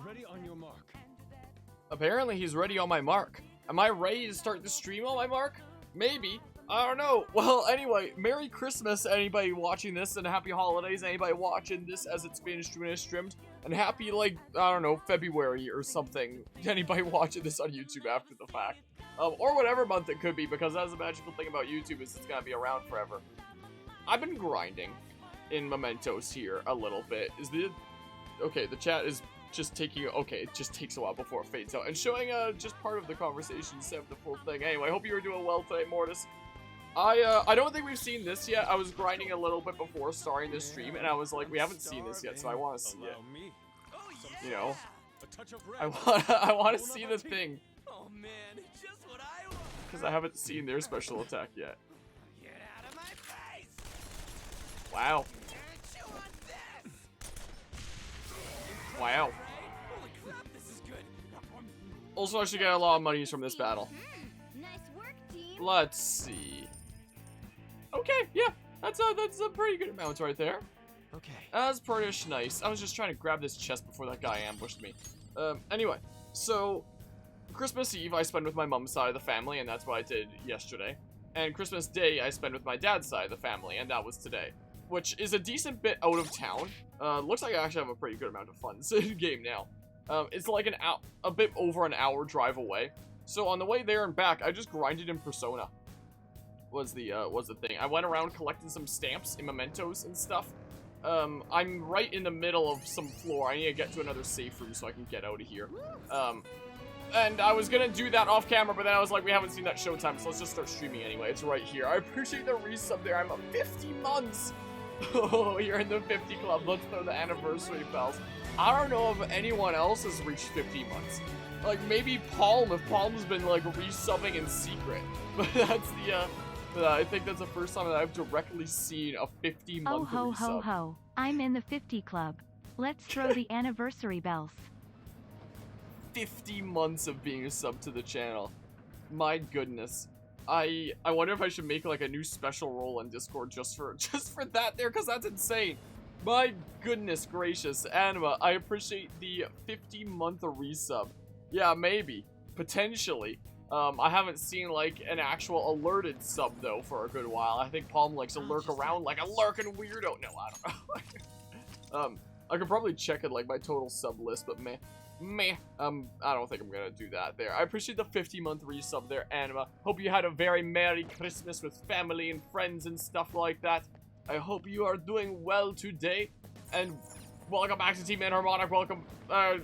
Ready on your mark. Apparently he's ready on my mark. Am I ready to start the stream on my mark? Maybe. I don't know. Well, anyway, Merry Christmas, anybody watching this, and Happy Holidays, anybody watching this as it's been streamed, and happy, like, I don't know, February or something, anybody watching this on YouTube after the fact. Or whatever month it could be, because that's the magical thing about YouTube is it's gonna be around forever. I've been grinding in Mementos here a little bit. Okay, the chat is just taking, okay, it just takes a while before it fades out, and showing just part of the conversation instead of the full thing. Anyway, I hope you were doing well today, Mortis. I don't think we've seen this yet. I was grinding a little bit before starting this stream, and I was like, we haven't seen this yet, so I want to see it. You know, I want to see the thing. Oh man, just what I want. Because I haven't seen their special attack yet. Get out of my face. Wow. Chew on this. Wow. Holy crap, this is good. Also, I should get a lot of monies from this battle. Nice work, team. Let's see. Okay, yeah, that's a pretty good amount right there. Okay. That's pretty nice. I was just trying to grab this chest before that guy ambushed me. Anyway, so Christmas Eve I spent with my mom's side of the family, and that's what I did yesterday. And Christmas Day I spent with my dad's side of the family, and that was today. Which is a decent bit out of town. Looks like I actually have a pretty good amount of fun in game now. It's like a bit over an hour drive away. So on the way there and back, I just grinded in Persona. Was the thing. I went around collecting some stamps and mementos and stuff. I'm right in the middle of some floor. I need to get to another safe room so I can get out of here. And I was gonna do that off camera, but then I was like, we haven't seen that showtime, so let's just start streaming anyway. It's right here. I appreciate the resub there. I'm at 50 months. Oh, you're in the 50 club. Let's throw the anniversary bells. I don't know if anyone else has reached 50 months. Like, maybe Palm, if Palm's been, like, resubbing in secret. But that's the, I think that's the first time that I've directly seen a 50-month Oh ho resub. ho ho. I'm in the 50 club. Let's throw the anniversary bells. 50 months of being a sub to the channel. My goodness. I wonder if I should make like a new special role in Discord just for that there, because that's insane. My goodness gracious. Anima, I appreciate the 50-month resub. Yeah, maybe. Potentially. I haven't seen like an actual alerted sub though for a good while. I think Palm likes to lurk around like a lurking weirdo. No, I don't know. I could probably check it like my total sub list, but meh. I don't think I'm gonna do that there. I appreciate the 50-month resub there, Anima. Hope you had a very Merry Christmas with family and friends and stuff like that. I hope you are doing well today. And welcome back to Team Harmonic. Welcome.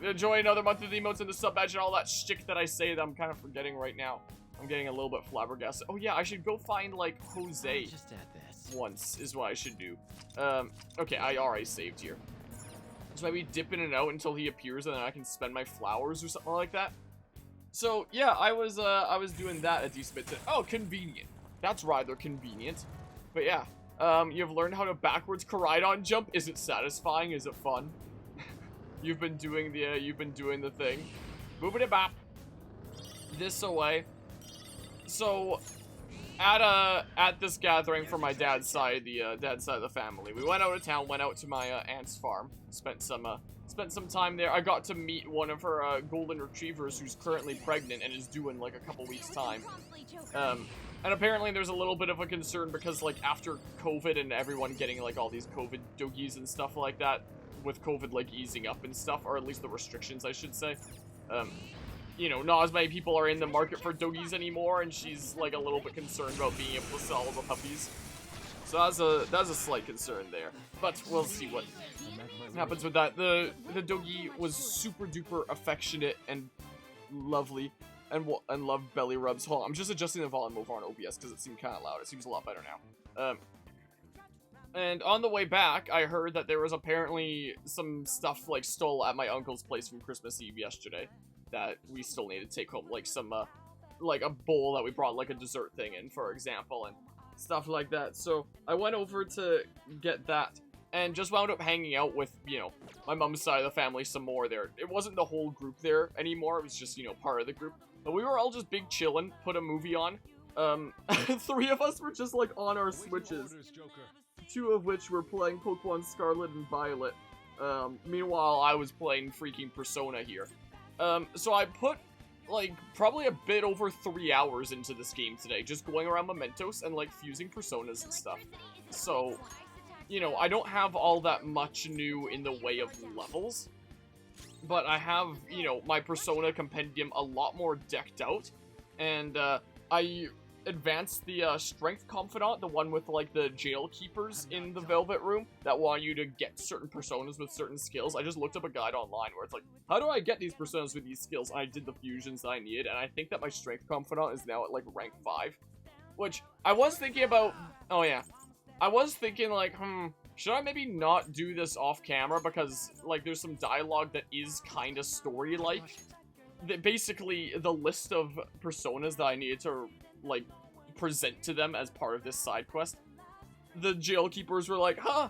Enjoy another month of the emotes and the sub badge and all that shtick that I say that I'm kind of forgetting right now. I'm getting a little bit flabbergasted. Oh yeah, I should go find like Jose Just add this. once is what I should do. Okay, I already saved here. So maybe dip in and out until he appears, and then I can spend my flowers or something like that. So yeah, I was doing that a decent bit today. Oh, convenient. That's rather convenient. But yeah, you've learned how to backwards Koraidon jump. Is it satisfying? Is it fun? You've been doing the thing. Moving it back. This away. So at this gathering for my dad's side, dad's side of the family, we went out of town, went out to my aunt's farm, spent some time there. I got to meet one of her golden retrievers who's currently pregnant and is due in like a couple weeks time. And apparently there's a little bit of a concern because like after COVID and everyone getting like all these COVID doggies and stuff like that, with COVID like easing up and stuff, or at least the restrictions I should say, you know, not as many people are in the market for doggies anymore, and she's like a little bit concerned about being able to sell all the puppies. So that's a slight concern there, but we'll see what happens with that. The doggie was super duper affectionate and lovely, and loved belly rubs. Hold on, I'm just adjusting the volume over on OBS because it seemed kind of loud. It seems a lot better now. And on the way back, I heard that there was apparently some stuff like stole at my uncle's place from Christmas Eve yesterday that we still need to take home, like some like a bowl that we brought like a dessert thing in, for example, and stuff like that. So I went over to get that and just wound up hanging out with, you know, my mom's side of the family some more there. It wasn't the whole group there anymore. It was just, you know, part of the group. But we were all just big chillin', put a movie on. 3 of us were just like on our Switches. 2 of which were playing Pokemon Scarlet and Violet. Meanwhile, I was playing freaking Persona here. So I put, like, probably a bit over 3 hours into this game today, just going around Mementos and, like, fusing Personas and stuff. So, you know, I don't have all that much new in the way of levels, but I have, you know, my Persona compendium a lot more decked out, and, I advanced the, Strength Confidant, the one with, like, the jail keepers in the Velvet Room that want you to get certain Personas with certain skills. I just looked up a guide online where it's like, how do I get these Personas with these skills? And I did the fusions that I needed, and I think that my Strength Confidant is now at, like, rank 5, which I was thinking about, oh yeah, I was thinking, like, should I maybe not do this off camera, because, like, there's some dialogue that is kind of story-like. Basically, the list of Personas that I needed to, like, present to them as part of this side quest, the jail keepers were like, huh,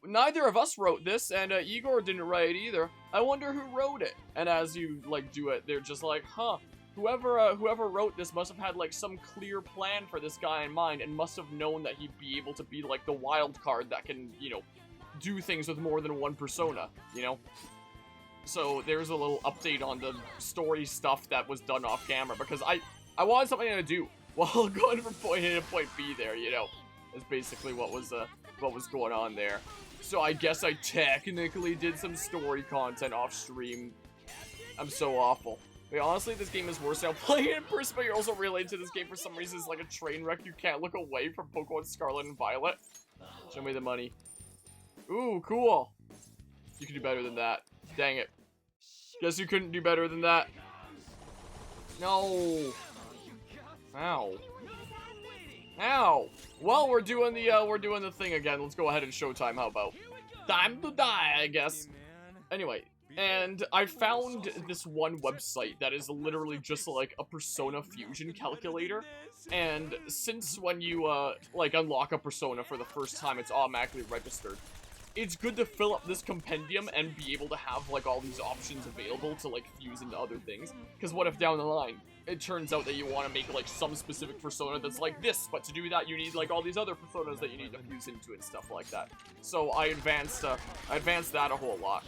neither of us wrote this, and Igor didn't write it either. I wonder who wrote it. And as you, like, do it, they're just like, huh, whoever wrote this must have had, like, some clear plan for this guy in mind, and must have known that he'd be able to be, like, the wild card that can, you know, do things with more than one persona, you know? So there's a little update on the story stuff that was done off camera, because I wanted something to do while going from point A to point B there, you know. Is basically what was going on there. So I guess I technically did some story content off stream. I'm so awful. Wait, honestly, this game is worse now. Playing it in person, but you're also related to this game for some reason. It's like a train wreck. You can't look away from Pokemon Scarlet and Violet. Show me the money. Ooh, cool. You can do better than that. Dang it. Guess you couldn't do better than that. No. Ow. Ow. Well, we're doing the thing again. Let's go ahead and showtime. How about? Time to die, I guess. Anyway, and I found this one website that is literally just like a Persona fusion calculator. And since when you like unlock a Persona for the first time, it's automatically registered. It's good to fill up this compendium and be able to have, like, all these options available to, like, fuse into other things. Because what if down the line, it turns out that you want to make, like, some specific persona that's like this, but to do that, you need, like, all these other personas that you need to fuse into and stuff like that. So I advanced that a whole lot.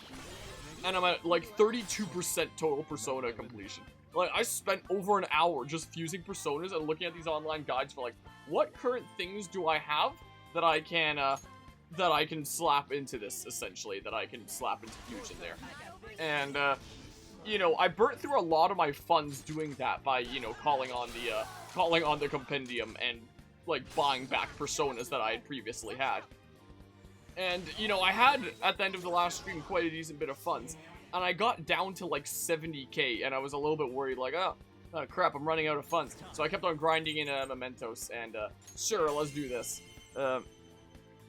And I'm at, like, 32% total persona completion. Like, I spent over an hour just fusing personas and looking at these online guides for, like, what current things do I have that I can slap into this, essentially, that I can slap into fusion there. And, you know, I burnt through a lot of my funds doing that by, you know, calling on the compendium and, like, buying back personas that I had previously had. And, you know, I had, at the end of the last stream, quite a decent bit of funds, and I got down to, like, 70k, and I was a little bit worried, like, oh crap, I'm running out of funds. So I kept on grinding in Mementos, and, sure, let's do this.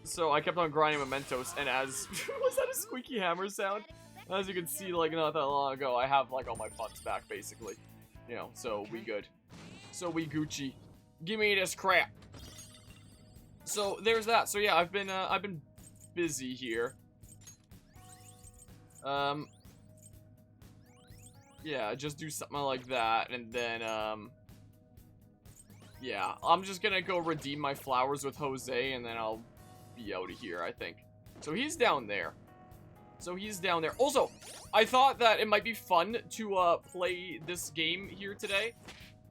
So I kept on grinding Mementos, and as... was that a squeaky hammer sound? As you can see, like, not that long ago, I have, like, all my funds back, basically. You know, so we good. So we Gucci. Give me this crap. So, there's that. So, yeah, I've been busy here. Yeah, just do something like that, and then, yeah, I'm just gonna go redeem my flowers with Jose, and then I'll be out of here, I think. So he's down there. Also, I thought that it might be fun to play this game here today,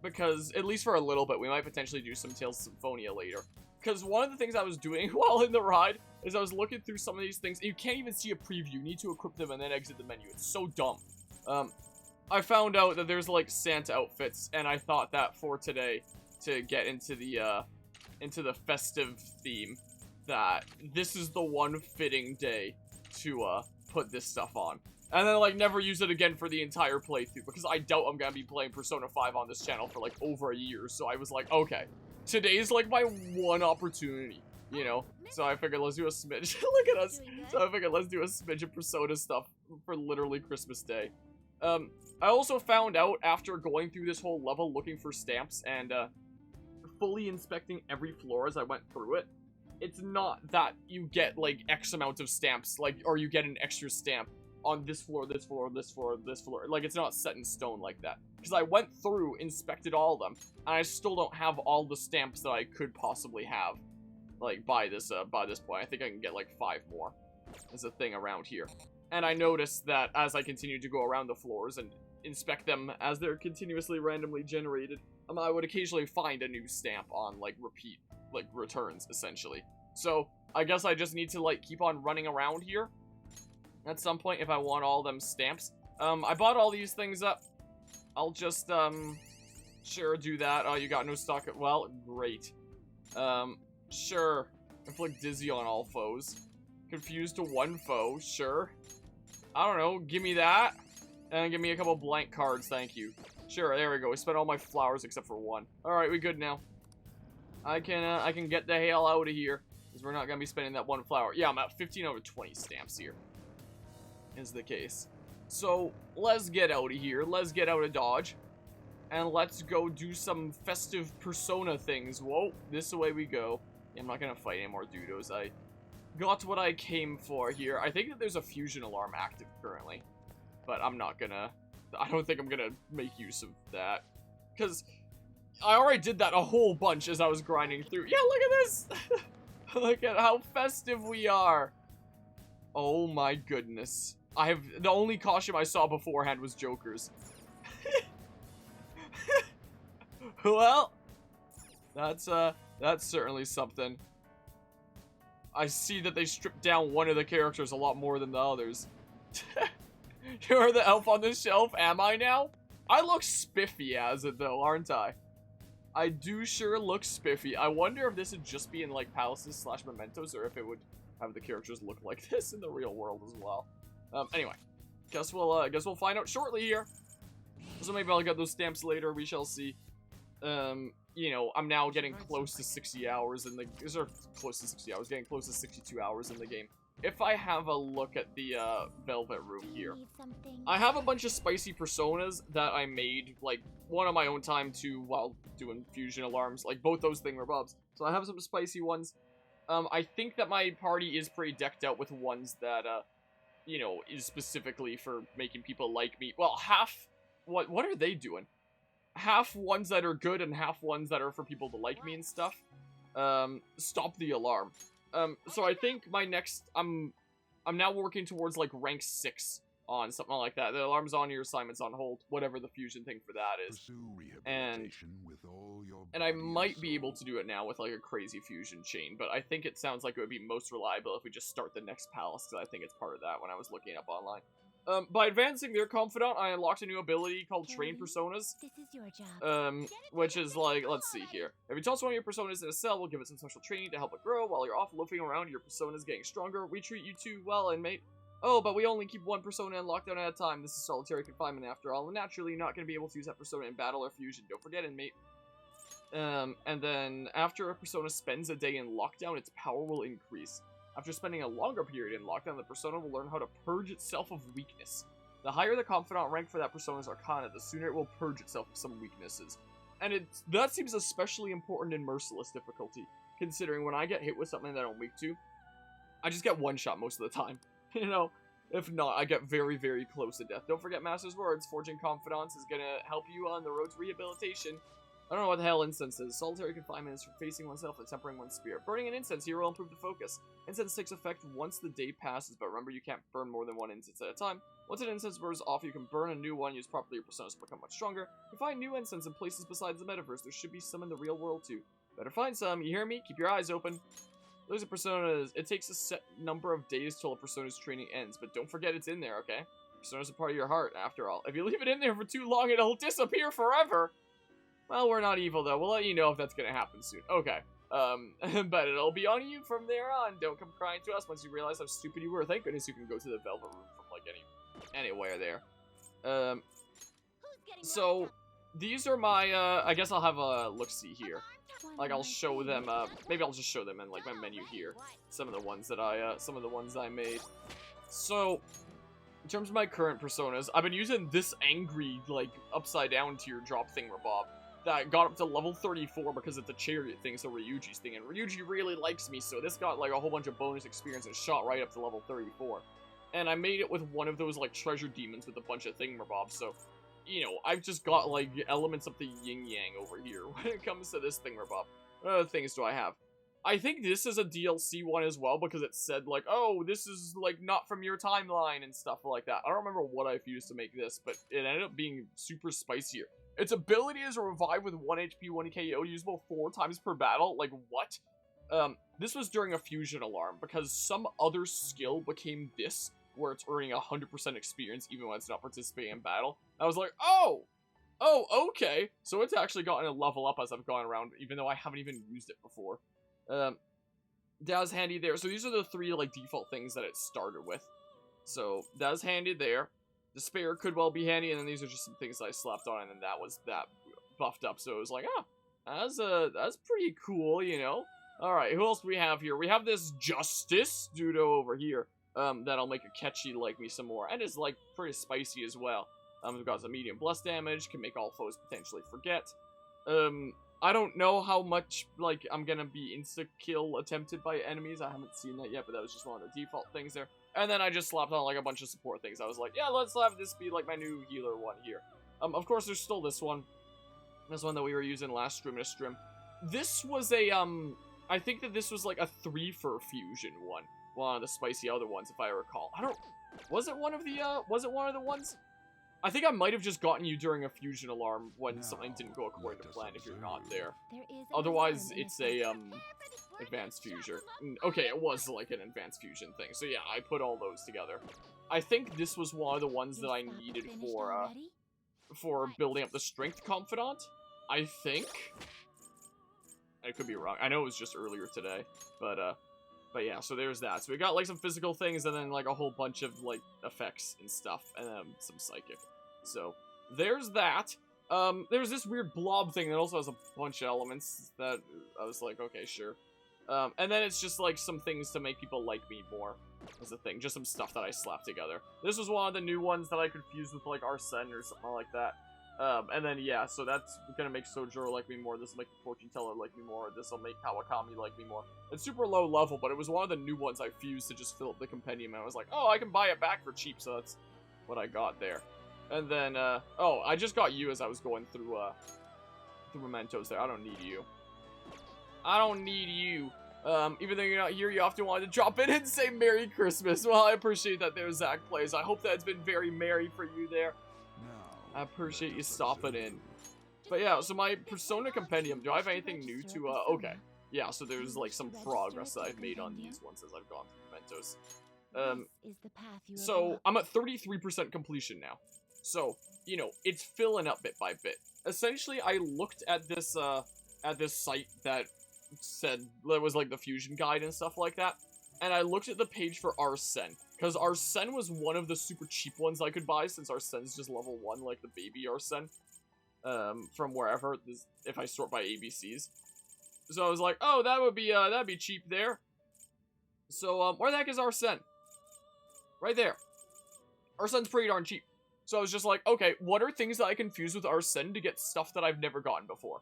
because at least for a little bit, we might potentially do some Tales of Symphonia later. Because one of the things I was doing while in the ride is I was looking through some of these things. You can't even see a preview. You need to equip them and then exit the menu. It's so dumb. I found out that there's like Santa outfits, and I thought that for today, to get into the festive theme, that this is the one fitting day to put this stuff on. And then, like, never use it again for the entire playthrough, because I doubt I'm gonna be playing Persona 5 on this channel for, like, over a year. So I was like, okay, today's, like, my one opportunity, you know? So I figured let's do a smidge. Look at us. So I figured let's do a smidge of Persona stuff for literally Christmas Day. I also found out after going through this whole level looking for stamps and, fully inspecting every floor as I went through it, it's not that you get, like, X amount of stamps, like, or you get an extra stamp on this floor, this floor, this floor, this floor. Like, it's not set in stone like that. Because I went through, inspected all of them, and I still don't have all the stamps that I could possibly have, like, by this point. I think I can get, like, 5 more. is a thing around here. And I noticed that as I continued to go around the floors and inspect them as they're continuously randomly generated, I would occasionally find a new stamp on, like, repeat, like, returns, essentially. So, I guess I just need to, like, keep on running around here at some point if I want all them stamps. I bought all these things up. I'll just, sure, do that. Oh, you got no stock? Well, great. Sure. Inflict dizzy on all foes. Confused to one foe, sure. I don't know, give me that. And give me a couple blank cards, thank you. Sure, there we go. We spent all my flowers except for one. Alright, we good now. I can get the hell out of here. Because we're not going to be spending that one flower. Yeah, I'm at 15 out of 20 stamps here. Is the case. So, let's get out of here. Let's get out of Dodge. And let's go do some festive persona things. Whoa, this way we go. Yeah, I'm not going to fight any more Dudos. I got what I came for here. I think that there's a fusion alarm active currently. But I'm not gonna... I don't think I'm gonna make use of that. Because I already did that a whole bunch as I was grinding through. Yeah, look at this! Look at how festive we are. Oh my goodness. The only costume I saw beforehand was Joker's. Well, that's certainly something. I see that they stripped down one of the characters a lot more than the others. You're the elf on the shelf, am I now? I look spiffy as it though, aren't I? I do sure look spiffy. I wonder if this would just be in like palaces / mementos, or if it would have the characters look like this in the real world as well. Anyway, guess we'll find out shortly here. So maybe I'll get those stamps later. We shall see. You know, I'm now getting close to 60 hours in the... Or close to 60 hours, getting close to 62 hours in the game. If I have a look at the, Velvet Room here, I have a bunch of spicy personas that I made, like, one on my own time, too, while doing fusion alarms. Like, both those thingamabobs. So I have some spicy ones. I think that my party is pretty decked out with ones that, you know, is specifically for making people like me. Well, half... What are they doing? Half ones that are good and half ones that are for people to like me and stuff. Stop the alarm. So I think my next, I'm now working towards like rank 6 on something like that. The alarm's on, your assignment's on hold, whatever the fusion thing for that is. And I might be able to do it now with like a crazy fusion chain, but I think it sounds like it would be most reliable if we just start the next palace, because I think it's part of that when I was looking up online. By advancing their confidant, I unlocked a new ability called Train Personas. This is your job. Which is like, let's see here. If you toss one of your personas in a cell, we'll give it some special training to help it grow. While you're off loafing around, your persona's getting stronger. We treat you too well, inmate. Oh, but we only keep one persona in lockdown at a time. This is solitary confinement after all. And naturally, you're not going to be able to use that persona in battle or fusion. Don't forget, inmate. And then, after a persona spends a day in lockdown, its power will increase. After spending a longer period in lockdown, the persona will learn how to purge itself of weakness. The higher the confidant rank for that persona's arcana, the sooner it will purge itself of some weaknesses. And that seems especially important in Merciless difficulty, considering when I get hit with something that I'm weak to, I just get one shot most of the time. You know, if not, I get very, very close to death. Don't forget Master's words, forging confidants is gonna help you on the road to rehabilitation. I don't know what the hell incense is. Solitary confinement is for facing oneself and tempering one's spirit. Burning an incense here will improve the focus. Incense takes effect once the day passes, but remember you can't burn more than one incense at a time. Once an incense burns off, you can burn a new one. Use properly, your personas become much stronger. You find new incense in places besides the metaverse. There should be some in the real world too. Better find some, you hear me? Keep your eyes open. Those are personas. It takes a set number of days till a persona's training ends, but don't forget it's in there, okay? Persona's a part of your heart, after all. If you leave it in there for too long, it'll disappear forever. Well, we're not evil, though. We'll let you know if that's gonna happen soon. Okay. But it'll be on you from there on. Don't come crying to us once you realize how stupid you were. Thank goodness you can go to the Velvet Room from, like, anywhere there. So, these are my, I guess I'll have a look-see here. Like, I'll show them, maybe I'll just show them in, like, my menu here. Some of the ones that I made. So, in terms of my current personas, I've been using this angry, like, upside-down teardrop thingamabob that got up to level 34 because of the chariot thing, so Ryuji's thing, and Ryuji really likes me, so this got, like, a whole bunch of bonus experience and shot right up to level 34. And I made it with one of those, like, treasure demons with a bunch of thingamabobs, so, you know, I've just got, like, elements of the yin-yang over here when it comes to this thingamabob. What other things do I have? I think this is a DLC one as well, because it said, like, oh, this is, like, not from your timeline and stuff like that. I don't remember what I fused to make this, but it ended up being super spicier. Its ability is a revive with 1 HP, 1 KO, usable 4 times per battle. Like, what? This was during a fusion alarm, because some other skill became this, where it's earning 100% experience even when it's not participating in battle. I was like, oh, okay. So it's actually gotten a level up as I've gone around, even though I haven't even used it before. That's handy there. So these are the 3, like, default things that it started with. So that's handy there. Despair could well be handy, and then these are just some things that I slapped on, and then that was that buffed up. So it was like, that's pretty cool, you know? Alright, who else do we have here? We have this Justice Dudo over here. That'll make a catchy like me some more, and is, like, pretty spicy as well. We've got some medium blast damage, can make all foes potentially forget. I don't know how much, like, I'm gonna be insta-kill attempted by enemies. I haven't seen that yet, but that was just one of the default things there. And then I just slapped on, like, a bunch of support things. I was like, yeah, let's have this be, like, my new healer one here. Of course, there's still this one. This one that we were using last stream. This was a, I think that this was, like, a 3-for fusion one. One of the spicy other ones, if I recall. Was it one of the ones? I think I might have just gotten you during a fusion alarm when something didn't go according to plan if you're not there. Otherwise, it's a, advanced fusion. Okay, it was like an advanced fusion thing. So yeah, I put all those together. I think this was one of the ones that I needed for building up the strength confidant. I think. I could be wrong. I know it was just earlier today, but yeah, so there's that. So we got, like, some physical things, and then, like, a whole bunch of, like, effects and stuff, and some psychic. So, there's that. There's this weird blob thing that also has a bunch of elements that I was like, okay, sure. And then it's just, like, some things to make people like me more, as a thing. Just some stuff that I slapped together. This was one of the new ones that I could fuse with, like, Arsene or something like that. And then, yeah, so that's gonna make Sojiro like me more, this will make the Fortune Teller like me more, this will make Kawakami like me more. It's super low level, but it was one of the new ones I fused to just fill up the compendium, and I was like, oh, I can buy it back for cheap, so that's what I got there. And then, oh, I just got you as I was going through Mementos there. I don't need you. I don't need you. Even though you're not here, you often wanted to drop in and say Merry Christmas. Well, I appreciate that there, Zach Plays. I hope that it's been very merry for you there. I appreciate you stopping in. But yeah, so my Persona Compendium, do I have anything new to, okay. Yeah, so there's, like, some progress that I've made on these ones as I've gone through Mementos. So, I'm at 33% completion now. So, you know, it's filling up bit by bit. Essentially, I looked at this site that said, that was, like, the fusion guide and stuff like that. And I looked at the page for Arsene, because Arsene was one of the super cheap ones I could buy, since Arsene's just level 1, like the baby Arsene, from wherever, if I sort by ABCs. So I was like, oh, that'd be cheap there. So, where the heck is Arsene? Right there. Arsene's pretty darn cheap. So I was just like, okay, what are things that I can fuse with Arsene to get stuff that I've never gotten before?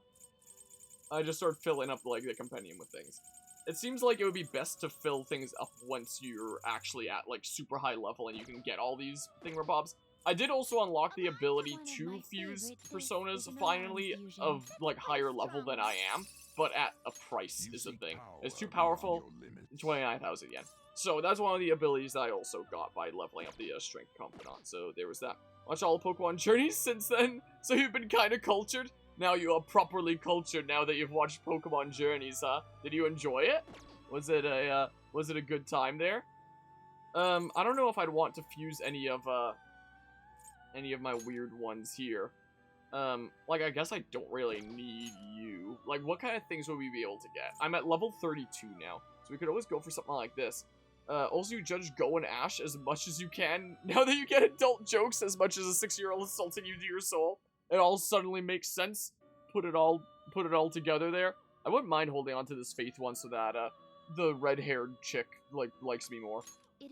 I just started filling up, like, the compendium with things. It seems like it would be best to fill things up once you're actually at, like, super high level and you can get all these thingamabobs. I did also unlock the ability to fuse personas, finally, of, like, higher level than I am, but at a price is the thing. It's too powerful, 29,000 yen. So that's one of the abilities that I also got by leveling up the strength confidant, so there was that. Watched all Pokemon Journeys since then, so you've been kind of cultured. Now you are properly cultured now that you've watched Pokemon Journeys, huh? Did you enjoy it? Was it a good time there? I don't know if I'd want to fuse any of my weird ones here. Like, I guess I don't really need you. Like, what kind of things would we be able to get? I'm at level 32 now, so we could always go for something like this. Also, you judge Go and Ash as much as you can. Now that you get adult jokes as much as a 6-year-old insulting you to your soul, it all suddenly makes sense. Put it all together there. I wouldn't mind holding on to this Faith one so that the red-haired chick likes me more.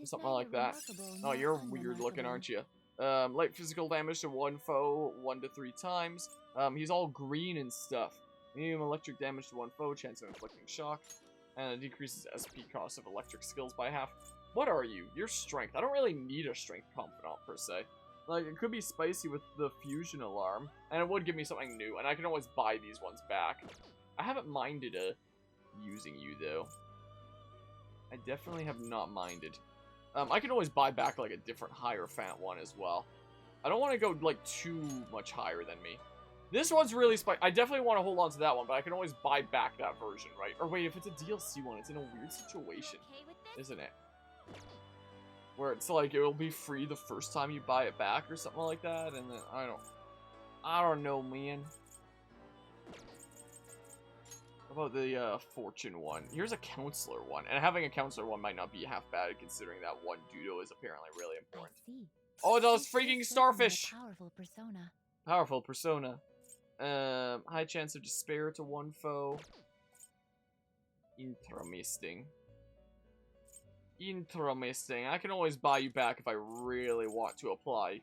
Something like that. Oh, you're weird looking, aren't you? Light physical damage to one foe 1 to 3 times. He's all green and stuff. Medium electric damage to one foe, chance of inflicting shock. And it decreases SP cost of electric skills by half. What are you? You're strength. I don't really need a strength confidant per se. Like, it could be spicy with the fusion alarm, and it would give me something new, and I can always buy these ones back. I haven't minded a using you, though. I definitely have not minded. I can always buy back, like, a different Hierophant one as well. I don't want to go, like, too much higher than me. This one's really spicy. I definitely want to hold on to that one, but I can always buy back that version, right? Or wait, if it's a DLC one, it's in a weird situation, Okay with this? isn't it? Where it's like, it will be free the first time you buy it back or something like that, and then, I don't know, man. How about the Fortune one? Here's a Counselor one, and having a Counselor one might not be half bad considering that one Dudo is apparently really important. I see. Oh, those This freaking is starfish! certainly a powerful persona. Powerful persona. High chance of despair to one foe. Interesting. Interesting. I can always buy you back if I really want to apply,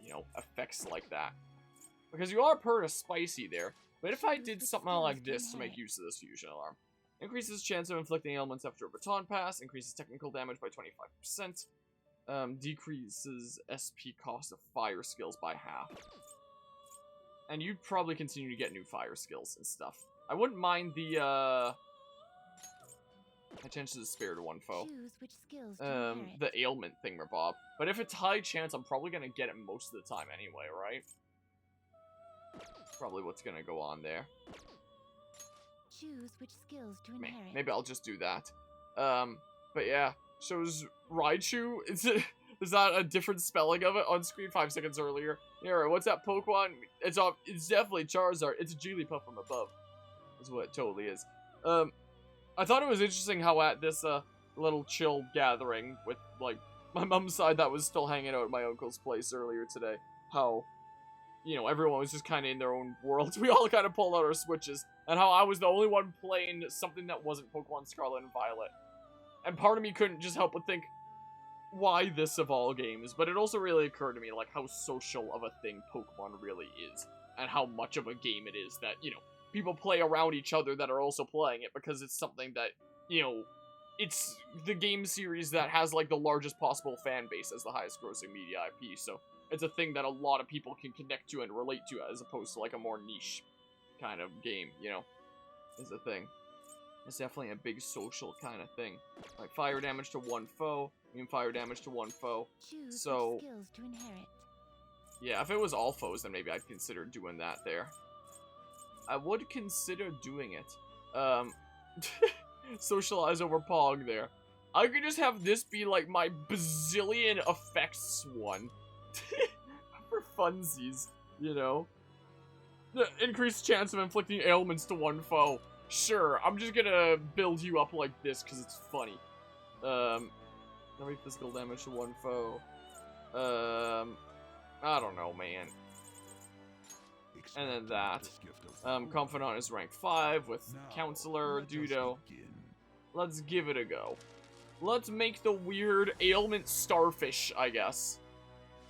you know, effects like that. Because you are pretty spicy there. But if I did something like this to make use of this fusion alarm. Increases chance of inflicting ailments after a baton pass. Increases technical damage by 25%. Decreases SP cost of fire skills by half. And you'd probably continue to get new fire skills and stuff. I wouldn't mind the, my chance to despair to one foe. Choose which skills to inherit. The ailment thingamabob. But if it's high chance, I'm probably gonna get it most of the time anyway, right? Probably what's gonna go on there. Choose which skills to inherit. Maybe I'll just do that. But yeah, shows Raichu. Is that a different spelling of it on screen 5 seconds earlier? Yeah, what's that Pokemon? It's definitely Charizard. It's a Jigglypuff from above. That's what it totally is. I thought it was interesting how at this little chill gathering with like my mom's side that was still hanging out at my uncle's place earlier today, how, you know, everyone was just kind of in their own worlds. We all kind of pulled out our Switches, and how I was the only one playing something that wasn't Pokemon Scarlet and Violet. And part of me couldn't just help but think, why this of all games? But it also really occurred to me, like, how social of a thing Pokemon really is. And how much of a game it is that, you know, people play around each other that are also playing it, because it's something that, you know, it's the game series that has, like, the largest possible fan base as the highest grossing media IP, so it's a thing that a lot of people can connect to and relate to, as opposed to, like, a more niche kind of game, you know, is a thing. It's definitely a big social kind of thing. Like, fire damage to one foe, fire damage to one foe. Choose So, which skills to inherit. yeah, if it was all foes, then maybe I'd consider doing that there. I would consider doing it. Socialize over Pog there. I could just have this be, like, my bazillion effects one. For funsies, you know? The increased chance of inflicting ailments to one foe. Sure, I'm just gonna build you up like this because it's funny. Every physical damage to one foe. I don't know, man. And then that. Confidant is rank 5 with Counselor, Dudo. Let's give it a go. Let's make the weird ailment starfish, I guess.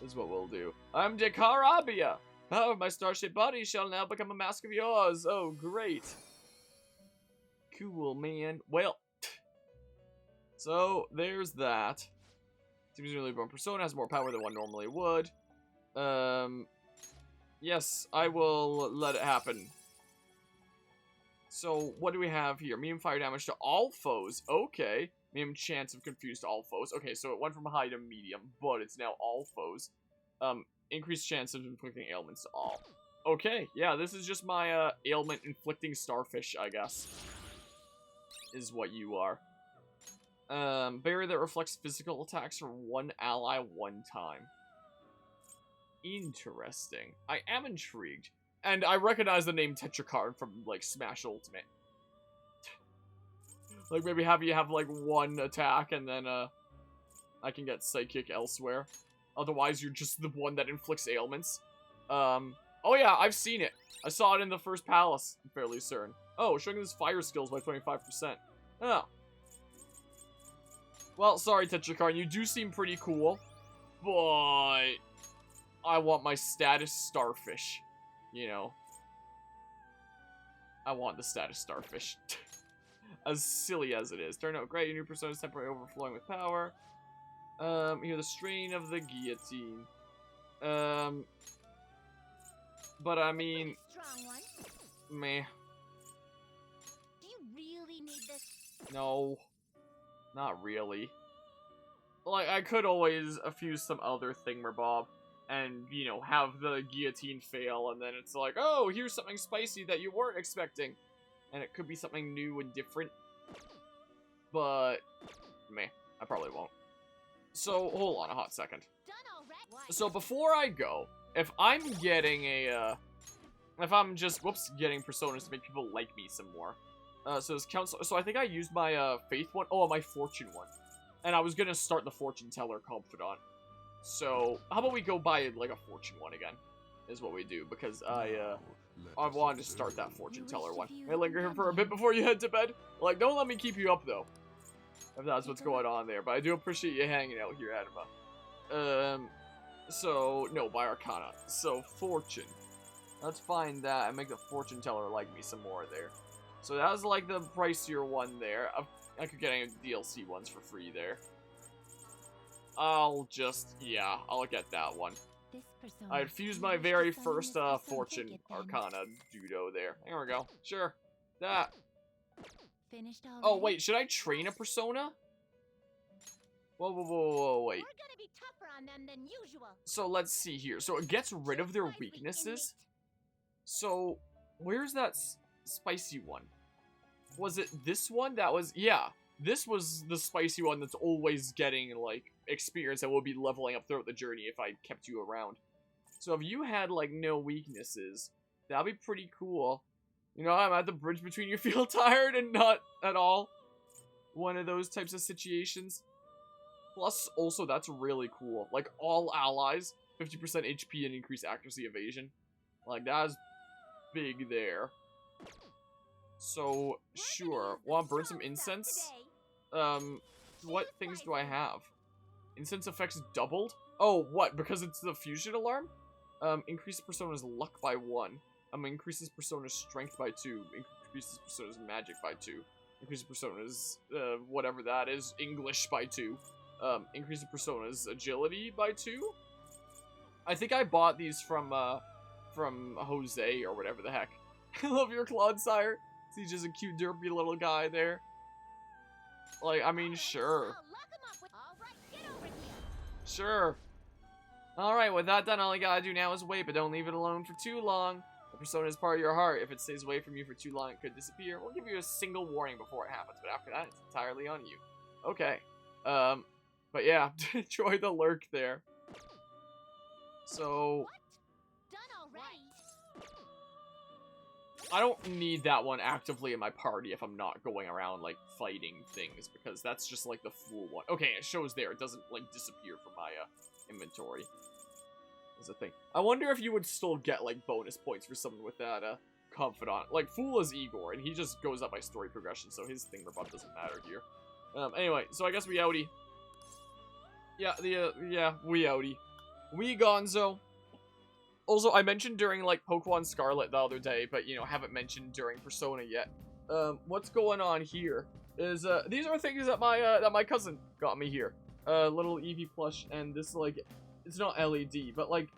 Is what we'll do. I'm Dekarabia. Oh, my starship body shall now become a mask of yours. Oh, great. Cool, man. Well, so there's that. Seems really born persona has more power than one normally would. Yes, I will let it happen. So, what do we have here? Medium fire damage to all foes. Okay. Medium chance of confused to all foes. Okay, so it went from high to medium, but it's now all foes. Increased chance of inflicting ailments to all. Okay, yeah, this is just my, ailment-inflicting starfish, I guess. Is what you are. Barrier that reflects physical attacks for one ally one time. Interesting. I am intrigued. And I recognize the name Tetrakarn from, like, Smash Ultimate. Like, maybe have you have, like, one attack, and then, I can get Psychic elsewhere. Otherwise, you're just the one that inflicts ailments. Oh yeah, I've seen it. I saw it in the first palace, I'm fairly certain. Oh, showing his fire skills by 25%. Oh. Well, sorry, Tetrakarn, you do seem pretty cool. But I want my status starfish. You know. I want the status starfish. As silly as it is. Turn out great, your new persona is temporarily overflowing with power. Hear the strain of the guillotine. But I mean, Strong one. meh. Do you really need this? No. Not really. Like, I could always fuse some other thingamabob and, you know, have the guillotine fail, and then it's like, oh, here's something spicy that you weren't expecting. And it could be something new and different. But, meh, I probably won't. So, hold on a hot second. Done already. So, before I go, if I'm getting a, if I'm just, getting personas to make people like me some more. So this counts, so I think I used my, faith one. Oh, my fortune one. And I was gonna start the fortune teller confidant. So, how about we go buy, like, a fortune one again? Is what we do, because I wanted to start that fortune teller one. May I linger here for a bit before you head to bed? Like, don't let me keep you up, though. If that's what's going on there. But I do appreciate you hanging out here, Anima. So, no, buy Arcana. So, fortune. Let's find that and make the fortune teller like me some more there. So that was like the pricier one there. I could get any DLC ones for free there. I'll get that one. This persona I'd fuse my used very to first summon this fortune ticket then. Arcana Dudo there. There we go. Sure. That. Finished already? Oh, wait, should I train a persona? Whoa, wait. We're gonna be tougher on them than usual. So let's see here. So it gets rid of their weaknesses. So, where's that spicy one? Was it this one? That was, yeah. This was the spicy one that's always getting, like, experience and will be leveling up throughout the journey if I kept you around. So if you had, like, no weaknesses, that'd be pretty cool. You know, I'm at the bridge between you feel tired and not at all. One of those types of situations. Plus, also, that's really cool. Like, all allies, 50% HP and increased accuracy evasion. Like, that's big there. So, sure. Want to burn some incense? What things do I have? Incense effects doubled? Oh, what? Because it's the fusion alarm? Increases persona's luck by 1. Increases persona's strength by 2. Increases persona's magic by 2. Increases persona's, whatever that is, English by 2. Increases persona's agility by 2. I think I bought these from Jose or whatever the heck. I love your Claude, sire. He's just a cute, derpy little guy there. Like, I mean, sure. Sure. Alright, with that done, all you gotta do now is wait, but don't leave it alone for too long. The persona is part of your heart. If it stays away from you for too long, it could disappear. We'll give you a single warning before it happens, but after that, it's entirely on you. Okay. But yeah, enjoy the lurk there. So... I don't need that one actively in my party if I'm not going around, like, fighting things, because that's just, like, the fool one. Okay, it shows there. It doesn't, like, disappear from my, inventory. Is a thing. I wonder if you would still get, like, bonus points for someone with that, confidant. Like, fool is Igor, and he just goes up by story progression, so his thingamabob doesn't matter here. Anyway, so I guess we outie. Yeah, we outie. We gonzo. Also, I mentioned during, like, Pokemon Scarlet the other day, but, you know, haven't mentioned during Persona yet. What's going on here is, these are things that my cousin got me here. Little Eevee plush, and this, like, it's not LED, but, like,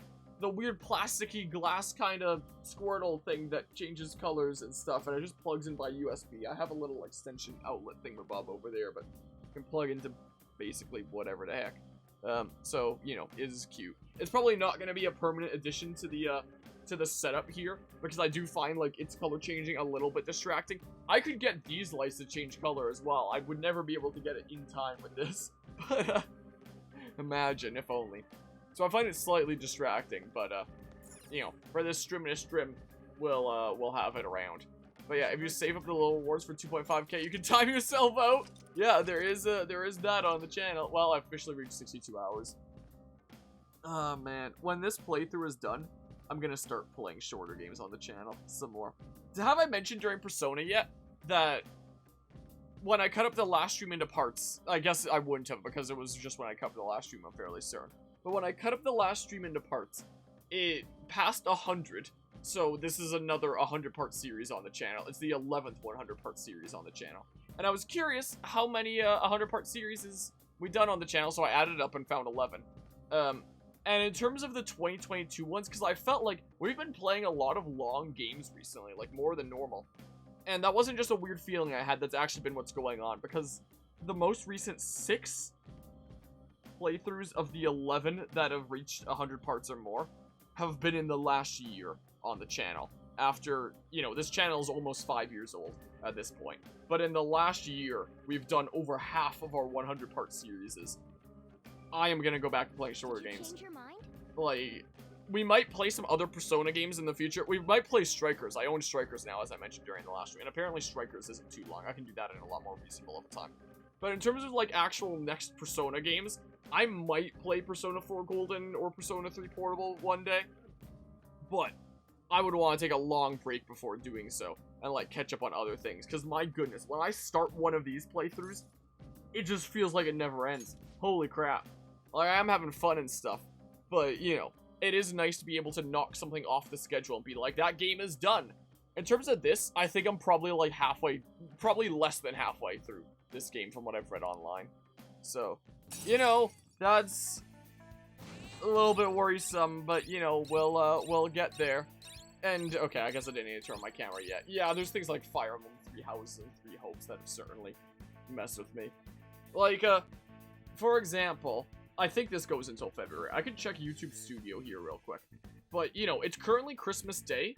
the weird plasticky glass kind of Squirtle thing that changes colors and stuff, and it just plugs in by USB. I have a little extension outlet thingamabob over there, but you can plug into basically whatever the heck. So, you know, it is cute. It's probably not going to be a permanent addition to the setup here, because I do find, like, its color changing a little bit distracting. I could get these lights to change color as well. I would never be able to get it in time with this, but, imagine, if only. So I find it slightly distracting, but, you know, for this stream, we'll have it around. But yeah, if you save up the little rewards for 2.5k, you can time yourself out. Yeah, there is that on the channel. Well, I officially reached 62 hours. Oh man, when this playthrough is done, I'm gonna start playing shorter games on the channel some more. Have I mentioned during Persona yet that when I cut up the last stream into parts, I guess I wouldn't have because it was just when I cut up the last stream, I'm fairly certain. But when I cut up the last stream into parts, it passed 100. So this is another 100-part series on the channel. It's the 11th 100-part series on the channel. And I was curious how many 100-part series is we done on the channel, so I added it up and found 11. And in terms of the 2022 ones, because I felt like we've been playing a lot of long games recently, like more than normal. And that wasn't just a weird feeling I had, that's actually been what's going on, because the most recent 6 playthroughs of the 11 that have reached 100 parts or more have been in the last year on the channel. After, you know, this channel is almost 5 years old at this point. But in the last year, we've done over half of our 100-part series. I am gonna go back to playing shorter Did you games. change your mind? Like, we might play some other Persona games in the future. We might play Strikers. I own Strikers now, as I mentioned during the last stream. And apparently Strikers isn't too long. I can do that in a lot more reasonable of a time. But in terms of, like, actual next Persona games, I might play Persona 4 Golden or Persona 3 Portable one day. But I would want to take a long break before doing so. And, like, catch up on other things. Because, my goodness, when I start one of these playthroughs, it just feels like it never ends. Holy crap. Like, I'm having fun and stuff. But, you know, it is nice to be able to knock something off the schedule and be like, that game is done. In terms of this, I think I'm probably, like, probably less than halfway through this game from what I've read online. So, you know, that's a little bit worrisome, but, you know, we'll get there. And, okay, I guess I didn't need to turn on my camera yet. Yeah, there's things like Fire Emblem 3 Houses and 3 Hopes that have certainly messed with me. Like, for example, I think this goes until February. I can check YouTube Studio here real quick. But, you know, it's currently Christmas Day.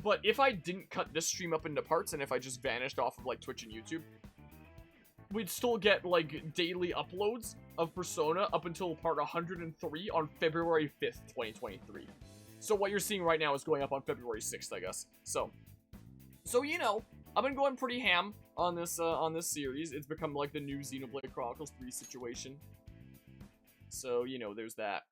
But if I didn't cut this stream up into parts, and if I just vanished off of, like, Twitch and YouTube, we'd still get, like, daily uploads of Persona up until part 103 on February 5th, 2023. So what you're seeing right now is going up on February 6th, I guess. So, you know, I've been going pretty ham on this series. It's become, like, the new Xenoblade Chronicles 3 situation. So, you know, there's that.